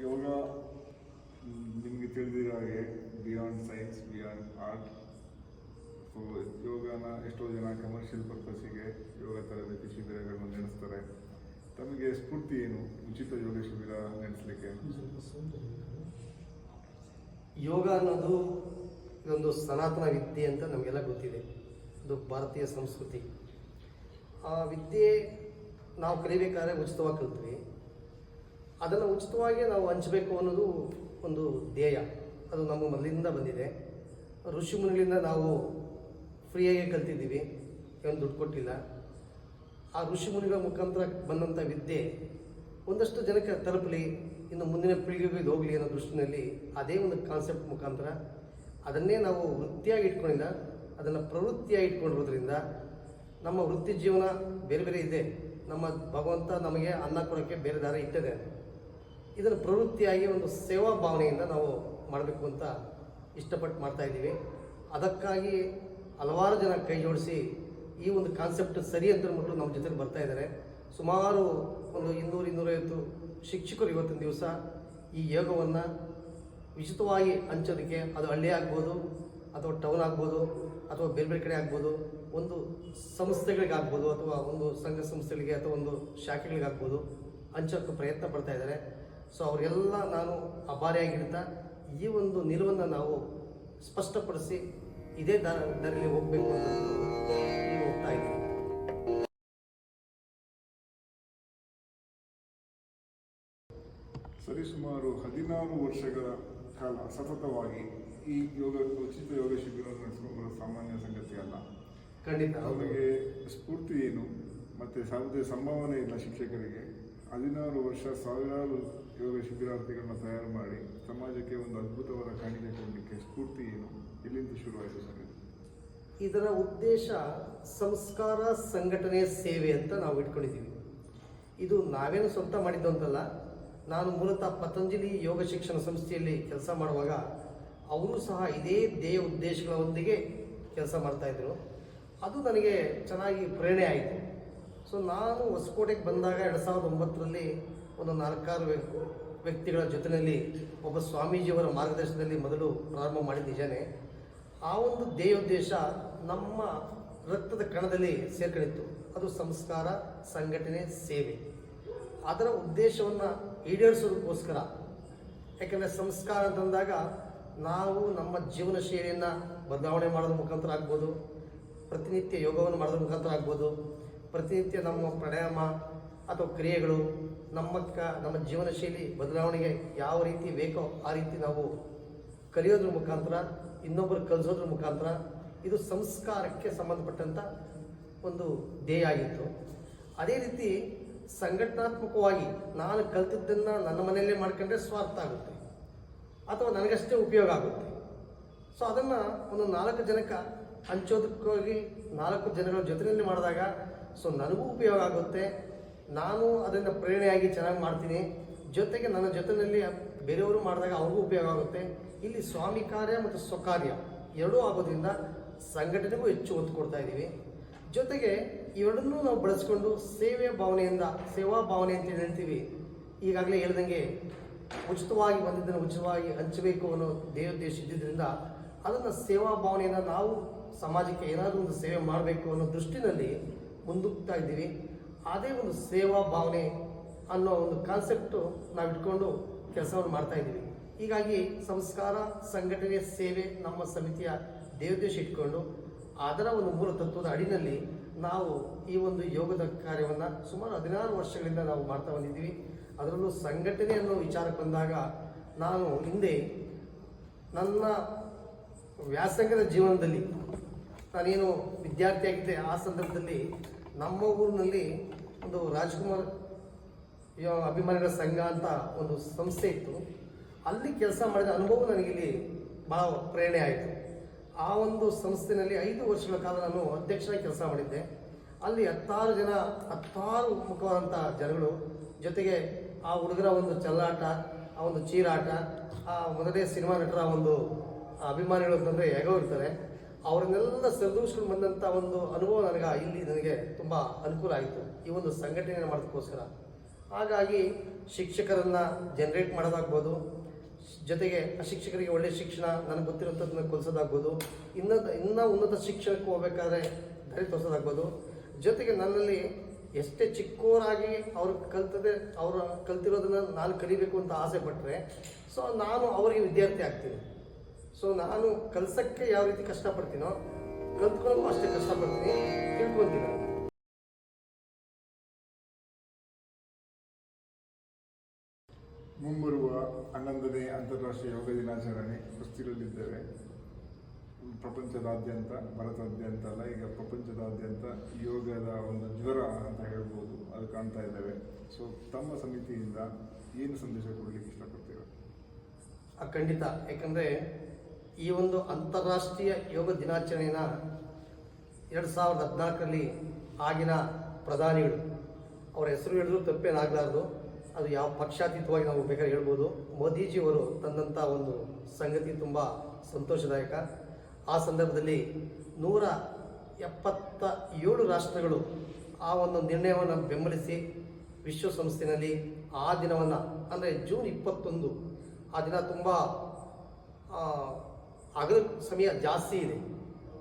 ಯೋಗ ನಿಮಗೆ ತಿಳಿದಿರೋ ಹಾಗೆ beyond science beyond art. So ಯೋಗನ ಎಷ್ಟೋ ಜನ ಕಮರ್ಷಿಯಲ್ ಪರ್ಪಸ್ಸಿಗೆ ಯೋಗ ತರಬೇತಿ ಶಿಬಿರಗಳನ್ನು ನಡೆಸ್ತಾರೆ. ತಮಗೆ ಸ್ಫೂರ್ತಿ ಏನು ಉಚಿತ ಯೋಗ ಶಿಬಿರ ನಡೆಸಲಿಕ್ಕೆ? ಯೋಗ ಅನ್ನೋದು ಇದೊಂದು ಸನಾತನ ವಿದ್ಯೆ ಅಂತ ನಮಗೆಲ್ಲ ಗೊತ್ತಿದೆ. ಇದು ಭಾರತೀಯ ಸಂಸ್ಕೃತಿ. ಆ ವಿದ್ಯೆ ನಾವು ಕಲಿಬೇಕಾದ್ರೆ ಉಚಿತವಾಗಿ ಕಲ್ತ್ವಿ. ಅದನ್ನು ಉಚಿತವಾಗಿ ನಾವು ಹಂಚಬೇಕು ಅನ್ನೋದು ಒಂದು ಧ್ಯೇಯ. ಅದು ನಮ್ಮ ಮೊದಲಿಂದ ಬಂದಿದೆ. ಋಷಿ ಮುನಿಗಳಿಂದ ನಾವು ಫ್ರೀಯಾಗಿ ಕಲ್ತಿದ್ದೀವಿ, ಏನು ದುಡ್ಡು ಕೊಟ್ಟಿಲ್ಲ. ಆ ಋಷಿ ಮುನಿಗಳ ಮುಖಾಂತರ ಬಂದಂಥ ವಿದ್ಯೆ ಒಂದಷ್ಟು ಜನಕ್ಕೆ ತಲುಪಲಿ, ಇನ್ನು ಮುಂದಿನ ಪೀಳಿಗೆಗೆ ಇದು ಹೋಗಲಿ ಅನ್ನೋ ದೃಷ್ಟಿನಲ್ಲಿ ಅದೇ ಒಂದು ಕಾನ್ಸೆಪ್ಟ್ ಮುಖಾಂತರ ಅದನ್ನೇ ನಾವು ವೃತ್ತಿಯಾಗಿ ಇಟ್ಕೊಂಡಿಲ್ಲ, ಅದನ್ನು ಪ್ರವೃತ್ತಿಯಾಗಿ ಇಟ್ಕೊಂಡಿರೋದ್ರಿಂದ ನಮ್ಮ ವೃತ್ತಿ ಜೀವನ ಬೇರೆ ಬೇರೆ ಇದೆ. ನಮ್ಮ ಭಗವಂತ ನಮಗೆ ಅನ್ನ ಕೊಡೋಕ್ಕೆ ಬೇರೆ ದಾರಿ ಇಟ್ಟಿದೆ. ಇದನ್ನು ಪ್ರವೃತ್ತಿಯಾಗಿ ಒಂದು ಸೇವಾ ಭಾವನೆಯಿಂದ ನಾವು ಮಾಡಬೇಕು ಅಂತ ಇಷ್ಟಪಟ್ಟು ಮಾಡ್ತಾಯಿದ್ದೀವಿ. ಅದಕ್ಕಾಗಿ ಹಲವಾರು ಜನ ಕೈ ಜೋಡಿಸಿ ಈ ಒಂದು ಕಾನ್ಸೆಪ್ಟ್ ಸರಿ ಅಂತ ಅಂದ್ಬಿಟ್ಟು ನಮ್ಮ ಜೊತೆಲಿ ಬರ್ತಾ ಇದ್ದಾರೆ. ಸುಮಾರು ಒಂದು 200-250 ಶಿಕ್ಷಕರು ಇವತ್ತಿನ ದಿವಸ ಈ ಯೋಗವನ್ನು ಉಚಿತವಾಗಿ ಹಂಚೋದಕ್ಕೆ, ಅದು ಹಳ್ಳಿ ಆಗ್ಬೋದು ಅಥವಾ ಟೌನ್ ಆಗ್ಬೋದು ಅಥವಾ ಬೇರೆ ಬೇರೆ ಕಡೆ ಆಗ್ಬೋದು, ಒಂದು ಸಂಸ್ಥೆಗಳಿಗಾಗ್ಬೋದು ಅಥವಾ ಒಂದು ಸಂಘ ಸಂಸ್ಥೆಗಳಿಗೆ ಅಥವಾ ಒಂದು ಶಾಖೆಗಳಿಗಾಗ್ಬೋದು ಹಂಚೋಕ್ಕೆ ಪ್ರಯತ್ನ ಪಡ್ತಾ ಇದ್ದಾರೆ. ಸೊ ಅವರಿಗೆಲ್ಲ ನಾನು ಅಭಾರಿಯಾಗಿರ್ತಾ ಈ ಒಂದು ನಿಲುವನ್ನು ನಾವು ಸ್ಪಷ್ಟಪಡಿಸಿ ಇದೇ ದಾರಿಯಲ್ಲಿ ಹೋಗಬೇಕು ಅಂತ ಹೋಗ್ತಾ ಇದ್ದೀವಿ. ಸರಿಸುಮಾರು 16 ವರ್ಷಗಳ ಕಾಲ ಸತತವಾಗಿ ಈ ಉಚಿತ ಯೋಗ ಶಿಬಿರ ನಡೆಸ್ಕೊಂಡು ಸಾಮಾನ್ಯ ಸಂಗತಿ ಅಲ್ಲ. ಖಂಡಿತ. ಅವರಿಗೆ ಸ್ಫೂರ್ತಿ ಏನು ಮತ್ತು ಯಾವುದೇ ಸಂಭಾವನೆ ಇಲ್ಲ ಶಿಕ್ಷಕರಿಗೆ 16 ವರ್ಷ ಸಾವಿರಾರು ಯೋಗ ಶಿಬಿರಾರ್ಥಿಗಳನ್ನ ತಯಾರು ಮಾಡಿ ಸಮಾಜಕ್ಕೆ ಒಂದು ಅದ್ಭುತವಾದ ಕಾಣಿಕೆ ಕೊಡಲಿಕ್ಕೆ ಸ್ಫೂರ್ತಿ ಏನು, ಎಲ್ಲಿಂದ ಶುರುವಾಯಿತು ಸರ್? ಇದರ ಉದ್ದೇಶ ಸಂಸ್ಕಾರ ಸಂಘಟನೆ ಸೇವೆ ಅಂತ ನಾವು ಇಟ್ಕೊಂಡಿದ್ದೀವಿ. ಇದು ನಾವೇನು ಸ್ವಂತ ಮಾಡಿದ್ದು ಅಂತಲ್ಲ. ನಾನು ಮೂಲತಃ ಪತಂಜಲಿ ಯೋಗ ಶಿಕ್ಷಣ ಸಂಸ್ಥೆಯಲ್ಲಿ ಕೆಲಸ ಮಾಡುವಾಗ ಅವರು ಸಹ ಇದೇ ಧ್ಯೇಯ ಉದ್ದೇಶಗಳೊಂದಿಗೆ ಕೆಲಸ ಮಾಡ್ತಾಯಿದ್ರು. ಅದು ನನಗೆ ಚೆನ್ನಾಗಿ ಪ್ರೇರಣೆ ಆಯಿತು. ಸೊ ನಾನು ಹೊಸಕೋಟೆಗೆ ಬಂದಾಗ 2009ರಲ್ಲಿ ಒಂದು 4-6 ವ್ಯಕ್ತಿಗಳ ಜೊತೆಯಲ್ಲಿ ಒಬ್ಬ ಸ್ವಾಮೀಜಿಯವರ ಮಾರ್ಗದರ್ಶನದಲ್ಲಿ ಮೊದಲು ಪ್ರಾರಂಭ ಮಾಡಿದ ನಿಜನೇ. ಆ ಒಂದು ಧ್ಯೇಯೋದ್ದೇಶ ನಮ್ಮ ರಕ್ತದ ಕಣದಲ್ಲಿ ಸೇರ್ಕೊಂಡಿತ್ತು. ಅದು ಸಂಸ್ಕಾರ ಸಂಘಟನೆ ಸೇವೆ. ಅದರ ಉದ್ದೇಶವನ್ನು ಈಡೇರಿಸೋದಕ್ಕೋಸ್ಕರ, ಯಾಕೆಂದರೆ ಸಂಸ್ಕಾರ ಅಂತಂದಾಗ ನಾವು ನಮ್ಮ ಜೀವನ ಶೈಲಿಯನ್ನು ಬದಲಾವಣೆ ಮಾಡೋದ್ರ ಮುಖಾಂತರ ಆಗ್ಬೋದು, ಪ್ರತಿನಿತ್ಯ ಯೋಗವನ್ನು ಮಾಡೋದ್ರ ಮುಖಾಂತರ ಆಗ್ಬೋದು, ಪ್ರತಿನಿತ್ಯ ನಮ್ಮ ಪ್ರಾಣಾಯಾಮ ಅಥವಾ ಕ್ರಿಯೆಗಳು ನಮ್ಮ ಜೀವನ ಶೈಲಿ ಬದಲಾವಣೆಗೆ ಯಾವ ರೀತಿ ಬೇಕೋ ಆ ರೀತಿ ನಾವು ಕಲಿಯೋದ್ರ ಮುಖಾಂತರ, ಇನ್ನೊಬ್ಬರು ಕಲಿಸೋದ್ರ ಮುಖಾಂತರ ಇದು ಸಂಸ್ಕಾರಕ್ಕೆ ಸಂಬಂಧಪಟ್ಟಂಥ ಒಂದು ಧ್ಯೇಯ ಆಗಿತ್ತು. ಅದೇ ರೀತಿ ಸಂಘಟನಾತ್ಮಕವಾಗಿ ನಾನು ಕಲ್ತಿದ್ದನ್ನು ನನ್ನ ಮನೆಯಲ್ಲೇ ಮಾಡ್ಕೊಂಡ್ರೆ ಸ್ವಾರ್ಥ ಆಗುತ್ತೆ ಅಥವಾ ನನಗಷ್ಟೇ ಉಪಯೋಗ ಆಗುತ್ತೆ. ಸೊ ಅದನ್ನು ಒಂದು 4 ಜನಕ್ಕೆ ಹಂಚೋದಕ್ಕಾಗಿ 4 ಜನಗಳ ಜೊತೆಯಲ್ಲಿ ಮಾಡಿದಾಗ ಸೊ ನನಗೂ ಉಪಯೋಗ ಆಗುತ್ತೆ, ನಾನು ಅದನ್ನು ಪ್ರೇರಣೆಯಾಗಿ ಚೆನ್ನಾಗಿ ಮಾಡ್ತೀನಿ, ಜೊತೆಗೆ ನನ್ನ ಜೊತೆಯಲ್ಲಿ ಬೇರೆಯವರು ಮಾಡಿದಾಗ ಅವ್ರಿಗೂ ಉಪಯೋಗ ಆಗುತ್ತೆ. ಇಲ್ಲಿ ಸ್ವಾಮಿ ಕಾರ್ಯ ಮತ್ತು ಸ್ವಕಾರ್ಯ ಎರಡೂ ಆಗೋದ್ರಿಂದ ಸಂಘಟನೆಗೂ ಹೆಚ್ಚು ಒತ್ತು ಕೊಡ್ತಾ ಇದ್ದೀವಿ. ಜೊತೆಗೆ ಇವೆರಡನ್ನೂ ನಾವು ಬಳಸ್ಕೊಂಡು ಸೇವಾ ಭಾವನೆ ಅಂತ ಹೇಳ್ತೀವಿ. ಈಗಾಗಲೇ ಹೇಳ್ದಂಗೆ ಉಚಿತವಾಗಿ ಬಂದಿದ್ದನ್ನು ಉಚಿತವಾಗಿ ಹಂಚಬೇಕು ಅನ್ನೋ ಧ್ಯೇಯೋದ್ದೇಶ ಇದ್ದಿದ್ದರಿಂದ ಅದನ್ನು ಸೇವಾ ಭಾವನೆಯನ್ನು ನಾವು ಸಮಾಜಕ್ಕೆ ಏನಾದರೂ ಒಂದು ಸೇವೆ ಮಾಡಬೇಕು ಅನ್ನೋ ದೃಷ್ಟಿನಲ್ಲಿ ಮುಂದೂಗ್ತಾ ಇದ್ದೀವಿ. ಅದೇ ಒಂದು ಸೇವಾ ಭಾವನೆ ಅನ್ನೋ ಒಂದು ಕಾನ್ಸೆಪ್ಟು ನಾವು ಇಟ್ಕೊಂಡು ಕೆಲಸವನ್ನು ಮಾಡ್ತಾ ಇದ್ದೀವಿ. ಹೀಗಾಗಿ ಸಂಸ್ಕಾರ ಸಂಘಟನೆ ಸೇವೆ ನಮ್ಮ ಸಮಿತಿಯ ಧ್ಯೇಯೋದ್ದೇಶ ಇಟ್ಕೊಂಡು ಅದರ ಒಂದು ಮೂಲ ತತ್ವದ ಅಡಿನಲ್ಲಿ ನಾವು ಈ ಒಂದು ಯೋಗದ ಕಾರ್ಯವನ್ನು ಸುಮಾರು 16 ವರ್ಷಗಳಿಂದ ನಾವು ಮಾಡ್ತಾ ಬಂದಿದ್ದೀವಿ. ಅದರಲ್ಲೂ ಸಂಘಟನೆ ಅನ್ನೋ ವಿಚಾರಕ್ಕೆ ಬಂದಾಗ ನಾನು ಹಿಂದೆ ನನ್ನ ವ್ಯಾಸಂಗದ ಜೀವನದಲ್ಲಿ ನಾನೇನು ವಿದ್ಯಾರ್ಥಿಯಾಗಿದ್ದೆ ಆ ಸಂದರ್ಭದಲ್ಲಿ ನಮ್ಮ ಊರಿನಲ್ಲಿ ಒಂದು ರಾಜ್ಕುಮಾರ್ ಅಭಿಮಾನಿಗಳ ಸಂಘ ಅಂತ ಒಂದು ಸಂಸ್ಥೆ ಇತ್ತು. ಅಲ್ಲಿ ಕೆಲಸ ಮಾಡಿದ ಅನುಭವ ನನಗಿಲ್ಲಿ ಭಾಳ ಪ್ರೇರಣೆ ಆಯಿತು. ಆ ಒಂದು ಸಂಸ್ಥೆಯಲ್ಲಿ 5 ವರ್ಷಗಳ ಕಾಲ ನಾನು ಅಧ್ಯಕ್ಷರಾಗಿ ಕೆಲಸ ಮಾಡಿದ್ದೆ. ಅಲ್ಲಿ 16 ಮುಖವಾದಂಥ ಜನಗಳು, ಜೊತೆಗೆ ಆ ಹುಡುಗರ ಒಂದು ಚಲ್ಲಾಟ, ಆ ಒಂದು ಚೀರಾಟ, ಆ ಮೊದಲೇ ಸಿನಿಮಾ ನಟರ ಒಂದು ಅಭಿಮಾನಿಗಳು ಅಂತಂದರೆ ಹೇಗೋ ಇರ್ತಾರೆ, ಅವರನ್ನೆಲ್ಲ ಸರಿದೂಗಿಸ್ಕೊಂಡು ಬಂದಂಥ ಒಂದು ಅನುಭವ ನನಗೆ ತುಂಬ ಅನುಕೂಲ ಆಯಿತು ಈ ಒಂದು ಸಂಘಟನೆಯನ್ನು ಮಾಡೋದಕ್ಕೋಸ್ಕರ. ಹಾಗಾಗಿ ಶಿಕ್ಷಕರನ್ನು ಜನರೇಟ್ ಮಾಡೋದಾಗ್ಬೋದು, ಜೊತೆಗೆ ಆ ಶಿಕ್ಷಕರಿಗೆ ಒಳ್ಳೆಯ ಶಿಕ್ಷಣ ನನಗೆ ಗೊತ್ತಿರೋಂಥದ್ದನ್ನ ಕಲಿಸೋದಾಗ್ಬೋದು, ಇನ್ನೂ ಉನ್ನತ ಶಿಕ್ಷಣಕ್ಕೆ ಹೋಗ್ಬೇಕಾದ್ರೆ ದಾರಿ ತೋರಿಸೋದಾಗ್ಬೋದು. ಜೊತೆಗೆ ನನ್ನಲ್ಲಿ ಎಷ್ಟೇ ಚಿಕ್ಕವರಾಗಿ ಅವ್ರು ಅವರು ಕಲ್ತಿರೋದನ್ನು ನಾನು ಕಲಿಬೇಕು ಅಂತ ಆಸೆ ಪಟ್ಟರೆ, ಸೊ ನಾನು ಅವರಿಗೆ ವಿದ್ಯಾರ್ಥಿ ಆಗ್ತೀನಿ. ಸೊ ನಾನು ಕಲ್ಸೋಕ್ಕೆ ಯಾವ ರೀತಿ ಕಷ್ಟಪಡ್ತೀನೋ ಕಲ್ತ್ಕೊಳ್ಳೋಕ್ಕೂ ಅಷ್ಟೇ ಕಷ್ಟಪಡ್ತೀನಿ, ತಿಳ್ಕೊತೀನಿ. ಮುಂಬರುವ 11ನೇ ಅಂತಾರಾಷ್ಟ್ರೀಯ ಯೋಗ ದಿನಾಚರಣೆ ಹೊಸ್ತಿಲಲ್ಲಿದ್ದೇವೆ. ಪ್ರಪಂಚದಾದ್ಯಂತ, ಭಾರತಾದ್ಯಂತ ಅಲ್ಲ, ಈಗ ಪ್ರಪಂಚದಾದ್ಯಂತ ಯೋಗದ ಒಂದು ಜ್ವರ ಅಂತ ಹೇಳ್ಬೋದು, ಅದು ಕಾಣ್ತಾ ಇದ್ದೇವೆ. ಸೊ ತಮ್ಮ ಸಮಿತಿಯಿಂದ ಏನು ಸಂದೇಶ ಕೊಡಲಿಕ್ಕೆ ಇಷ್ಟಪಡ್ತೀರಾ? ಖಂಡಿತ. ಯಾಕಂದರೆ ಈ ಒಂದು ಅಂತಾರಾಷ್ಟ್ರೀಯ ಯೋಗ ದಿನಾಚರಣೆನ 2014ರಲ್ಲಿ ಆಗಿನ ಪ್ರಧಾನಿಗಳು, ಅವರ ಹೆಸರು ಹೇಳಿದ್ರು ತಪ್ಪೇನಾಗಲಾರ್ದು, ಅದು ಯಾವ ಪಕ್ಷಾತೀತವಾಗಿ ನಾವು ಬೇಕಾದ್ರೆ ಹೇಳ್ಬೋದು, ಮೋದಿಜಿಯವರು ತಂದಂಥ ಒಂದು ಸಂಗತಿ ತುಂಬ ಸಂತೋಷದಾಯಕ. ಆ ಸಂದರ್ಭದಲ್ಲಿ 177 ರಾಷ್ಟ್ರಗಳು ಆ ಒಂದು ನಿರ್ಣಯವನ್ನು ಬೆಂಬಲಿಸಿ ವಿಶ್ವಸಂಸ್ಥೆಯಲ್ಲಿ ಆ ದಿನವನ್ನು, ಅಂದರೆ ಜೂನ್ 21, ಆ ದಿನ ತುಂಬ ಹಗಲು ಸಮಯ ಜಾಸ್ತಿ ಇದೆ.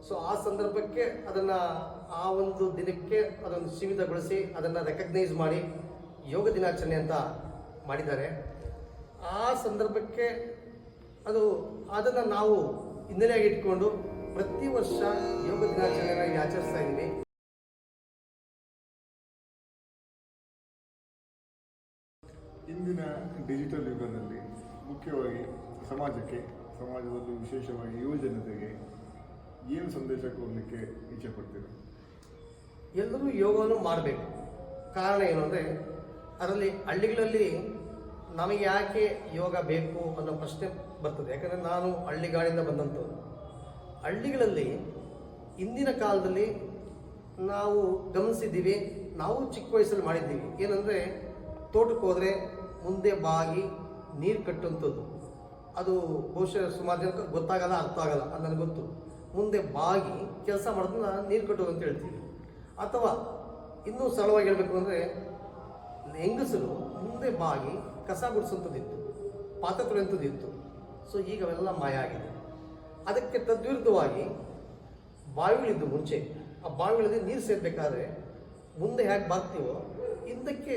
ಸೊ ಆ ಸಂದರ್ಭಕ್ಕೆ ಅದನ್ನು, ಆ ಒಂದು ದಿನಕ್ಕೆ ಅದನ್ನು ಸೀಮಿತಗೊಳಿಸಿ ಅದನ್ನು ರೆಕಗ್ನೈಸ್ ಮಾಡಿ ಯೋಗ ದಿನಾಚರಣೆ ಅಂತ ಮಾಡಿದ್ದಾರೆ. ಆ ಸಂದರ್ಭಕ್ಕೆ ಅದನ್ನು ನಾವು ಹಿನ್ನೆಲೆಯಾಗಿ ಇಟ್ಕೊಂಡು ಪ್ರತಿ ವರ್ಷ ಯೋಗ ದಿನಾಚರಣೆಯನ್ನು ಆಚರಿಸ್ತಾ ಇದ್ದೀವಿ. ಇಂದಿನ ಡಿಜಿಟಲ್ ಯುಗದಲ್ಲಿ ಮುಖ್ಯವಾಗಿ ಸಮಾಜದಲ್ಲಿ ವಿಶೇಷವಾಗಿ ಯುವ ಜನತೆಗೆ ಏನು ಸಂದೇಶ ಕೊಡಲಿಕ್ಕೆ ಇಚ್ಛೆ ಪಡ್ತೀರಾ? ಎಲ್ಲರೂ ಯೋಗವನ್ನು ಮಾಡಬೇಕು. ಕಾರಣ ಏನು ಅಂದರೆ, ಅದರಲ್ಲಿ ಹಳ್ಳಿಗಳಲ್ಲಿ ನಮಗೆ ಯಾಕೆ ಯೋಗ ಬೇಕು ಅನ್ನೋ ಪ್ರಶ್ನೆ ಬರ್ತದೆ. ಯಾಕಂದರೆ ನಾನು ಹಳ್ಳಿಗಾಡಿಂದ ಬಂದಂಥವ್ರು. ಹಳ್ಳಿಗಳಲ್ಲಿ ಇಂದಿನ ಕಾಲದಲ್ಲಿ ನಾವು ಗಮನಿಸಿದ್ದೀವಿ, ನಾವು ಚಿಕ್ಕ ವಯಸ್ಸಲ್ಲಿ ಮಾಡಿದ್ದೀವಿ. ಏನಂದರೆ, ತೋಟಕ್ಕೆ ಹೋದರೆ ಮುಂದೆ ಬಾಗಿ ನೀರು ಕಟ್ಟುವಂಥದ್ದು, ಅದು ಬಹುಶಃ ಸುಮಾರು ಜನಕ್ಕೆ ಗೊತ್ತಾಗಲ್ಲ, ಅರ್ಥ ಆಗಲ್ಲ, ಅದು ನನಗೆ ಗೊತ್ತು. ಮುಂದೆ ಬಾಗಿ ಕೆಲಸ ಮಾಡೋದನ್ನ ನೀರು ಕಟ್ಟೋದು ಅಂತ ಹೇಳ್ತೀವಿ. ಅಥವಾ ಇನ್ನೂ ಸರಳವಾಗಿ ಹೇಳಬೇಕು ಅಂದರೆ, ಹೆಂಗಸರು ಮುಂದೆ ಬಾಗಿ ಕಸ ಗುಡಿಸುವಂಥದ್ದಿತ್ತು, ಪಾತ್ರೆ ತೊಳೆಯುವಂಥದ್ದಿತ್ತು. ಸೊ ಈಗ ಅವೆಲ್ಲ ಮಾಯ ಆಗಿದೆ. ಅದಕ್ಕೆ ತದ್ವಿರುದ್ಧವಾಗಿ ಬಾವಿಗಳಿದ್ದು ಮುಂಚೆ, ಆ ಬಾವಿಗಳಲ್ಲಿ ನೀರು ಸೇರಬೇಕಾದ್ರೆ ಮುಂದೆ ಹೇಗೆ ಬಾಗ್ತೀವೋ ಹಿಂದಕ್ಕೆ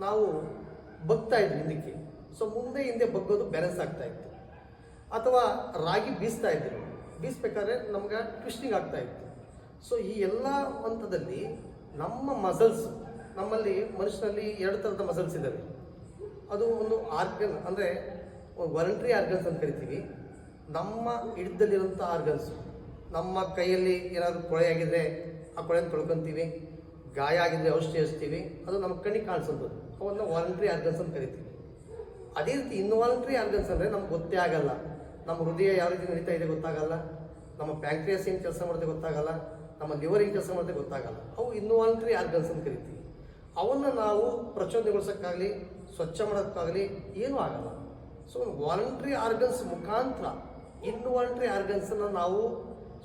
ನಾವು ಬಗ್ತಾ ಇದ್ವಿ ಹಿಂದಕ್ಕೆ. ಸೊ ಮುಂದೆ ಹಿಂದೆ ಬಗ್ಗೋದು ಬ್ಯಾಲೆನ್ಸ್ ಆಗ್ತಾ ಇತ್ತು. ಅಥವಾ ರಾಗಿ ಬೀಸ್ತಾ ಇದ್ರು, ಬೀಸ್ಬೇಕಾದ್ರೆ ನಮ್ಗೆ ಟ್ವಿಸ್ಟಿಂಗ್ ಆಗ್ತಾ ಇತ್ತು. ಸೊ ಈ ಎಲ್ಲ ಹಂತದಲ್ಲಿ ನಮ್ಮ ಮಸಲ್ಸ್, ನಮ್ಮಲ್ಲಿ ಮನುಷ್ಯನಲ್ಲಿ 2 ಥರದ ಮಸಲ್ಸ್ ಇದ್ದಾವೆ. ಅದು ಒಂದು ಆರ್ಗನ್, ಅಂದರೆ ವಾಲಂಟ್ರಿ ಆರ್ಗನ್ಸ್ ಅಂತ ಕರಿತೀವಿ. ನಮ್ಮ ಹಿಡಿದಲ್ಲಿರುವಂಥ ಆರ್ಗನ್ಸು, ನಮ್ಮ ಕೈಯಲ್ಲಿ ಏನಾದರೂ ಕೊಳೆಯಾಗಿದ್ದರೆ ಆ ಕೊಳೆಯನ್ನು ತೊಳ್ಕೊತೀವಿ, ಗಾಯ ಆಗಿದ್ದರೆ ಔಷಧಿ ಹಚ್ತೀವಿ, ಅದು ನಮ್ಮ ಕಣ್ಣಿಗೆ ಕಾಣಿಸೋದು, ಅವನ್ನ ವಾಲಂಟ್ರಿ ಆರ್ಗನ್ಸ್ ಅಂತ ಕರಿತೀವಿ. ಅದೇ ರೀತಿ ಇನ್ವಾಲಂಟ್ರಿ ಆರ್ಗನ್ಸ್ ಅಂದರೆ ನಮ್ಗೆ ಗೊತ್ತೇ ಆಗಲ್ಲ. ನಮ್ಮ ಹೃದಯ ಯಾವ ರೀತಿ ನಡೀತಾ ಇದೆ ಗೊತ್ತಾಗಲ್ಲ, ನಮ್ಮ ಪ್ಯಾಂಕ್ರಿಯಾಸ್ ಏನು ಕೆಲಸ ಮಾಡೋದೇ ಗೊತ್ತಾಗಲ್ಲ, ನಮ್ಮ ಲಿವರ್ ಏನು ಕೆಲಸ ಮಾಡೋದೇ ಗೊತ್ತಾಗಲ್ಲ. ಅವು ಇನ್ವಾಲಂಟ್ರಿ ಆರ್ಗನ್ಸ್ ಅಂತ ಕರಿತೀವಿ. ಅವನ್ನು ನಾವು ಪ್ರಚೋದನೆಗೊಳಿಸೋಕ್ಕಾಗಲಿ ಸ್ವಚ್ಛ ಮಾಡೋಕ್ಕಾಗಲಿ ಏನೂ ಆಗಲ್ಲ. ಸೊ ವಾಲಂಟ್ರಿ ಆರ್ಗನ್ಸ್ ಮುಖಾಂತರ ಇನ್ವಾಲಂಟ್ರಿ ಆರ್ಗನ್ಸನ್ನು ನಾವು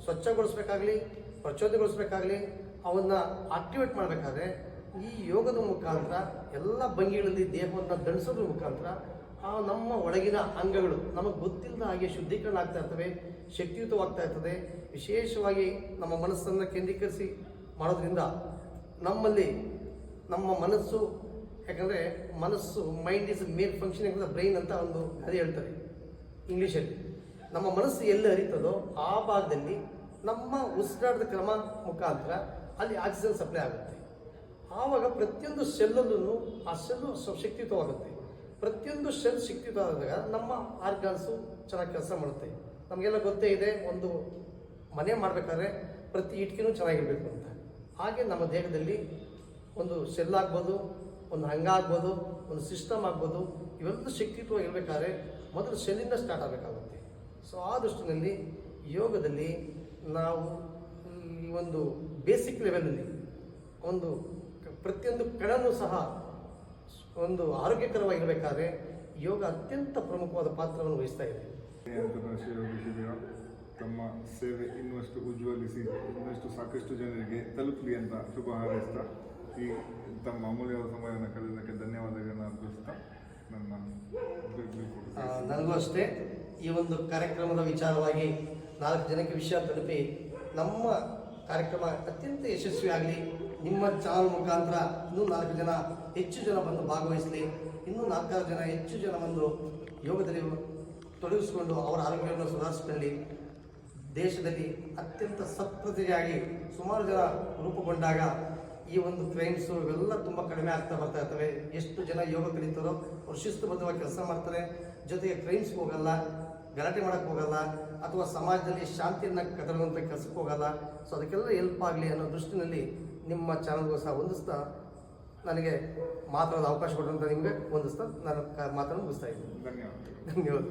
ಸ್ವಚ್ಛಗೊಳಿಸ್ಬೇಕಾಗಲಿ ಪ್ರಚೋದನೆಗೊಳಿಸ್ಬೇಕಾಗಲಿ ಅವನ್ನು ಆಕ್ಟಿವೇಟ್ ಮಾಡಬೇಕಾದ್ರೆ ಈ ಯೋಗದ ಮುಖಾಂತರ ಎಲ್ಲ ಭಂಗಿಗಳಲ್ಲಿ ದೇಹವನ್ನು ದಂಡಿಸೋದ್ರ ಮುಖಾಂತರ ಆ ನಮ್ಮ ಒಳಗಿನ ಅಂಗಗಳು ನಮಗೆ ಗೊತ್ತಿಲ್ಲದ ಹಾಗೆ ಶುದ್ಧೀಕರಣ ಆಗ್ತಾ ಇರ್ತವೆ, ಶಕ್ತಿಯುತವಾಗ್ತಾ ಇರ್ತದೆ. ವಿಶೇಷವಾಗಿ ನಮ್ಮ ಮನಸ್ಸನ್ನು ಕೇಂದ್ರೀಕರಿಸಿ ಮಾಡೋದ್ರಿಂದ ನಮ್ಮಲ್ಲಿ ನಮ್ಮ ಮನಸ್ಸು, ಯಾಕಂದರೆ ಮನಸ್ಸು, mind is main functioning the brain ಅಂತ ಒಂದು ಅದೇ ಹೇಳ್ತಾರೆ ಇಂಗ್ಲೀಷಲ್ಲಿ. ನಮ್ಮ ಮನಸ್ಸು ಎಲ್ಲಿ ಹರಿತದೋ ಆ ಭಾಗದಲ್ಲಿ ನಮ್ಮ ಉಸಿರಾಟದ ಕ್ರಮ ಮುಖಾಂತರ ಅಲ್ಲಿ ಆಕ್ಸಿಜನ್ ಸಪ್ಲೈ ಆಗುತ್ತೆ. ಆವಾಗ ಪ್ರತಿಯೊಂದು ಸೆಲ್ಲಲ್ಲೂ ಆ ಸೆಲ್ಲು ಶಕ್ತಿಯುತವಾಗುತ್ತೆ. ಪ್ರತಿಯೊಂದು ಸೆಲ್ ಶಕ್ತಿಯುತವಾದಾಗ ನಮ್ಮ ಆರ್ಗನ್ಸು ಚೆನ್ನಾಗಿ ಕೆಲಸ ಮಾಡುತ್ತೆ. ನಮಗೆಲ್ಲ ಗೊತ್ತೇ ಇದೆ, ಒಂದು ಮನೆ ಮಾಡಬೇಕಾದ್ರೆ ಪ್ರತಿ ಇಟ್ಕಿನೂ ಚೆನ್ನಾಗಿರಬೇಕು ಅಂತ. ಹಾಗೆ ನಮ್ಮ ದೇಹದಲ್ಲಿ ಒಂದು ಸೆಲ್ ಆಗ್ಬೋದು, ಒಂದು ಅಂಗ ಆಗ್ಬೋದು, ಒಂದು ಸಿಸ್ಟಮ್ ಆಗ್ಬೋದು, ಇವೆಲ್ಲ ಶಕ್ತಿಯುತವಾಗಿರಬೇಕಾದ್ರೆ ಮೊದಲು ಸೆಲ್ಲಿಂದ ಸ್ಟಾರ್ಟ್ ಆಗಬೇಕಾಗುತ್ತೆ. ಸೊ ಆ ದೃಷ್ಟಿನಲ್ಲಿ ಯೋಗದಲ್ಲಿ ನಾವು ಈ ಒಂದು ಬೇಸಿಕ್ ಲೆವೆಲಲ್ಲಿ ಒಂದು ಪ್ರತಿಯೊಂದು ಕಣನೂ ಸಹ ಒಂದು ಆರೋಗ್ಯಕರವಾಗಿರಬೇಕಾದ್ರೆ ಯೋಗ ಅತ್ಯಂತ ಪ್ರಮುಖವಾದ ಪಾತ್ರವನ್ನು ವಹಿಸ್ತಾ ಇದೆ. ಅಂತಾರಾಷ್ಟ್ರೀಯ ಯೋಗ ಶಿಬಿರ ತಮ್ಮ ಸೇವೆ ಇನ್ನಷ್ಟು ಉಜ್ವಲಿಸಿ ಇನ್ನಷ್ಟು ಸಾಕಷ್ಟು ಜನರಿಗೆ ತಲುಪಲಿ ಅಂತ ಶುಭ ಹಾರೈಸ್ತಾ ಈ ತಮ್ಮ ಅಮೂಲ್ಯವಾದ ಸಮಯವನ್ನು ಕಳೆದಕ್ಕೆ ಧನ್ಯವಾದಗಳನ್ನು ಅರ್ಪಿಸ್ತಾ ನನ್ನ ಬೀಳ್ಕೊಡುತ್ತೇನೆ. ನನಗೂ ಅಷ್ಟೇ ಈ ಒಂದು ಕಾರ್ಯಕ್ರಮದ ವಿಚಾರವಾಗಿ 4 ಜನಕ್ಕೆ ವಿಷಯ ತಲುಪಿ ನಮ್ಮ ಕಾರ್ಯಕ್ರಮ ಅತ್ಯಂತ ಯಶಸ್ವಿಯಾಗಲಿ. ನಿಮ್ಮ ಚಾನಲ್ ಮುಖಾಂತರ ಇನ್ನೂ 4 ಜನ ಹೆಚ್ಚು ಜನ ಬಂದು ಭಾಗವಹಿಸಲಿ. ಇನ್ನೂ 4 ಜನ ಹೆಚ್ಚು ಜನ ಬಂದು ಯೋಗದಲ್ಲಿ ತೊಡಗಿಸಿಕೊಂಡು ಅವರ ಆರೋಗ್ಯವನ್ನು ಸುಧಾರಿಸಿಕೊಳ್ಳಿ. ದೇಶದಲ್ಲಿ ಅತ್ಯಂತ ಸತ್ಪ್ರಜೆಯಾಗಿ ಸುಮಾರು ಜನ ರೂಪುಗೊಂಡಾಗ ಈ ಒಂದು ಕ್ರೈಮ್ಸು ಇವೆಲ್ಲ ತುಂಬ ಕಡಿಮೆ ಆಗ್ತಾ ಬರ್ತಾ ಇರ್ತವೆ. ಎಷ್ಟು ಜನ ಯೋಗ ಕಲಿತಾರೋ ಅವ್ರು ಶಿಸ್ತುಬದ್ಧವಾಗಿ ಕೆಲಸ ಮಾಡ್ತಾರೆ, ಜೊತೆಗೆ ಕ್ರೈಮ್ಸ್ಗೆ ಹೋಗಲ್ಲ, ಗಲಾಟೆ ಮಾಡೋಕ್ಕೆ ಹೋಗಲ್ಲ, ಅಥವಾ ಸಮಾಜದಲ್ಲಿ ಶಾಂತಿಯನ್ನು ಕದಡುವಂಥ ಕೆಲಸಕ್ಕೆ ಹೋಗಲ್ಲ. ಸೊ ಅದಕ್ಕೆಲ್ಲ ಹೆಲ್ಪ್ ಆಗಲಿ ಅನ್ನೋ ದೃಷ್ಟಿನಲ್ಲಿ ನಿಮ್ಮ ಚಾನಲ್ಗೂ ಸಹ ಹೊಂದಿಸ್ತಾ ನನಗೆ ಮಾತಾಡೋದು ಅವಕಾಶ ಕೊಡುವಂಥ ನಿಮಗೆ ಹೊಂದಿಸ್ತಾ ನಾನು ಮಾತನ್ನು ಮುಗಿಸ್ತಾ ಇದ್ದೀನಿ. ಧನ್ಯವಾದಗಳು. ಧನ್ಯವಾದ.